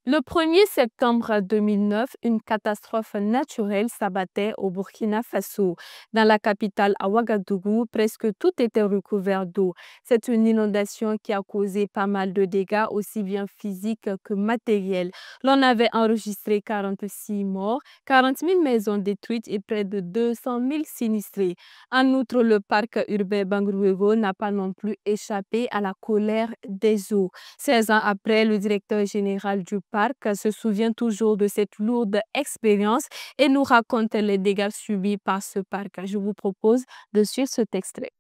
Le 1er septembre 2009, une catastrophe naturelle s'abattait au Burkina Faso. Dans la capitale à Ouagadougou, presque tout était recouvert d'eau. C'est une inondation qui a causé pas mal de dégâts, aussi bien physiques que matériels. L'on avait enregistré 46 morts, 40 000 maisons détruites et près de 200 000 sinistrés. En outre, le parc urbain Bangrouego n'a pas non plus échappé à la colère des eaux. 16 ans après, le directeur général du parc se souvient toujours de cette lourde expérience et nous raconte les dégâts subis par ce parc. Je vous propose de suivre cet extrait.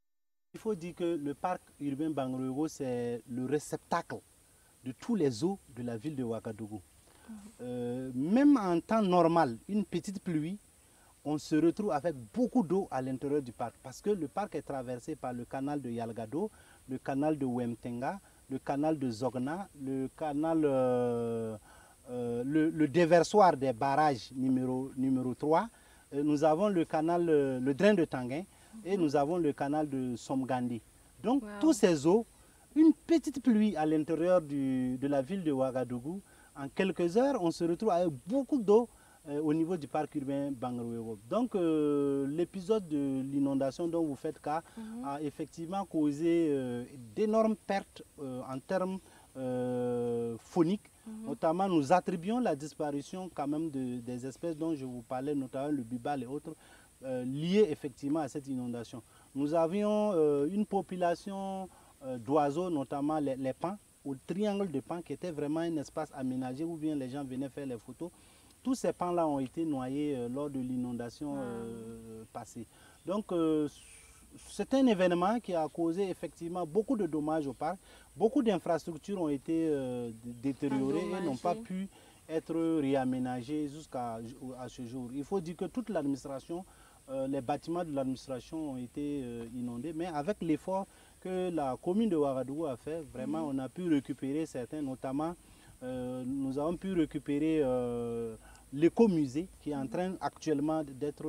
Il faut dire que le parc urbain Bangrouego, c'est le réceptacle de tous les eaux de la ville de Ouagadougou. Même en temps normal, une petite pluie, on se retrouve avec beaucoup d'eau à l'intérieur du parc parce que le parc est traversé par le canal de Yalgado, le canal de Wemtenga, le canal de Zogna, le canal, le déversoir des barrages numéro 3. Nous avons le canal, le drain de Tanguin et nous avons le canal de Somgandi. Donc tous ces eaux, une petite pluie à l'intérieur de la ville de Ouagadougou, en quelques heures, on se retrouve avec beaucoup d'eau au niveau du parc urbain Bangrouego. Donc l'épisode de l'inondation dont vous faites cas a effectivement causé d'énormes pertes en termes phoniques. Notamment, nous attribuons la disparition quand même des espèces dont je vous parlais, notamment le bibal et autres, liées effectivement à cette inondation. Nous avions une population d'oiseaux, notamment les pans, au triangle de pans, qui était vraiment un espace aménagé où bien les gens venaient faire les photos. Tous ces pans-là ont été noyés lors de l'inondation passée. Donc, c'est un événement qui a causé effectivement beaucoup de dommages au parc. Beaucoup d'infrastructures ont été détériorées et n'ont pas pu être réaménagées jusqu'à ce jour. Il faut dire que toute l'administration, les bâtiments de l'administration ont été inondés, mais avec l'effort que la commune de Ouagadougou a fait, vraiment on a pu récupérer certains, notamment nous avons pu récupérer l'écomusée qui est en train actuellement d'être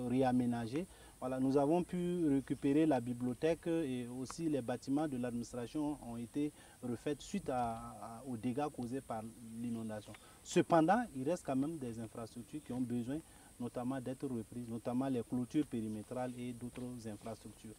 réaménagé. Voilà, nous avons pu récupérer la bibliothèque et aussi les bâtiments de l'administration ont été refaits suite aux dégâts causés par l'inondation. Cependant, il reste quand même des infrastructures qui ont besoin notamment d'être reprises, notamment les clôtures périmétrales et d'autres infrastructures.